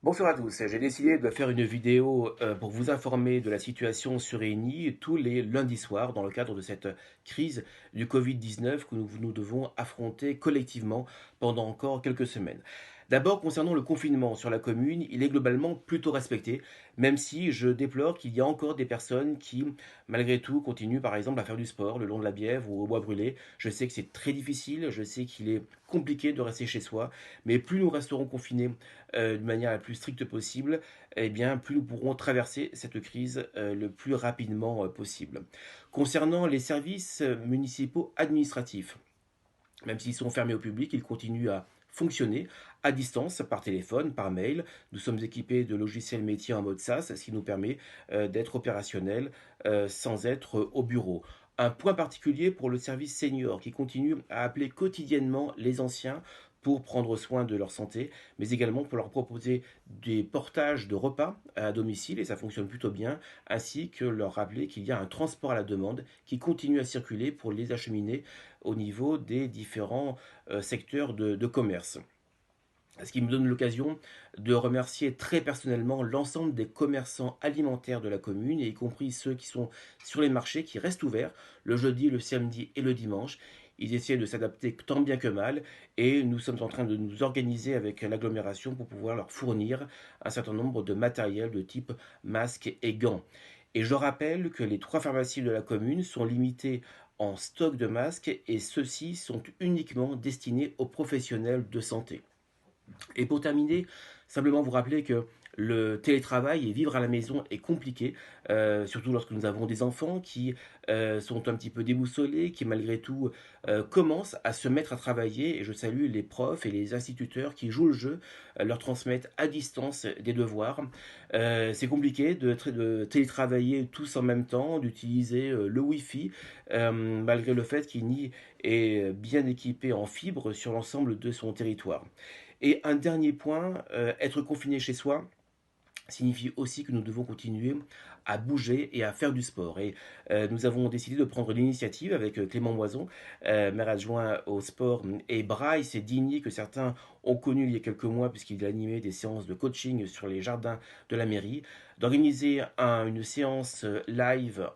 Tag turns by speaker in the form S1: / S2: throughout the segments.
S1: Bonsoir à tous, j'ai décidé de faire une vidéo pour vous informer de la situation sur Réigny tous les lundis soirs dans le cadre de cette crise du Covid-19 que nous devons affronter collectivement pendant encore quelques semaines. D'abord, concernant le confinement sur la commune, il est globalement plutôt respecté, même si je déplore qu'il y a encore des personnes qui, malgré tout, continuent par exemple à faire du sport le long de la Bièvre ou au Bois Brûlé. Je sais que c'est très difficile, je sais qu'il est compliqué de rester chez soi, mais plus nous resterons confinés de manière la plus stricte possible, eh bien, plus nous pourrons traverser cette crise le plus rapidement possible. Concernant les services municipaux administratifs, même s'ils sont fermés au public, ils continuent à fonctionner à distance, par téléphone, par mail. Nous sommes équipés de logiciels métiers en mode SaaS, ce qui nous permet d'être opérationnels sans être au bureau. Un point particulier pour le service senior qui continue à appeler quotidiennement les anciens pour prendre soin de leur santé, mais également pour leur proposer des portages de repas à domicile, et ça fonctionne plutôt bien, ainsi que leur rappeler qu'il y a un transport à la demande qui continue à circuler pour les acheminer au niveau des différents secteurs de commerce. Ce qui me donne l'occasion de remercier très personnellement l'ensemble des commerçants alimentaires de la commune, y compris ceux qui sont sur les marchés, qui restent ouverts le jeudi, le samedi et le dimanche. Ils essaient de s'adapter tant bien que mal et nous sommes en train de nous organiser avec l'agglomération pour pouvoir leur fournir un certain nombre de matériel de type masque et gants. Et je rappelle que les trois pharmacies de la commune sont limitées en stock de masques et ceux-ci sont uniquement destinés aux professionnels de santé. Et pour terminer, simplement vous rappeler que le télétravail et vivre à la maison est compliqué, surtout lorsque nous avons des enfants qui sont un petit peu déboussolés, qui malgré tout commencent à se mettre à travailler. Et je salue les profs et les instituteurs qui jouent le jeu, leur transmettent à distance des devoirs. C'est compliqué de télétravailler tous en même temps, d'utiliser le Wi-Fi, malgré le fait qu'il n'y est bien équipé en fibre sur l'ensemble de son territoire. Et un dernier point, être confiné chez soi signifie aussi que nous devons continuer à bouger et à faire du sport. Et nous avons décidé de prendre l'initiative avec Clément Moison, maire adjoint au sport, et Bryce Digny, que certains ont connu il y a quelques mois puisqu'il animait des séances de coaching sur les jardins de la mairie, d'organiser une séance live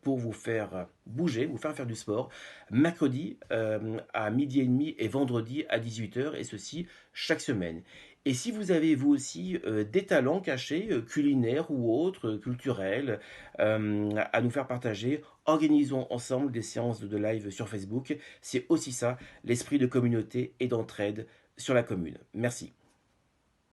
S1: pour vous faire bouger, vous faire du sport, mercredi à midi et demi et vendredi à 18h, et ceci chaque semaine. Et si vous avez vous aussi des talents cachés, culinaires ou autres, culturels, à nous faire partager, organisons ensemble des séances de live sur Facebook. C'est aussi ça, l'esprit de communauté et d'entraide sur la commune. Merci.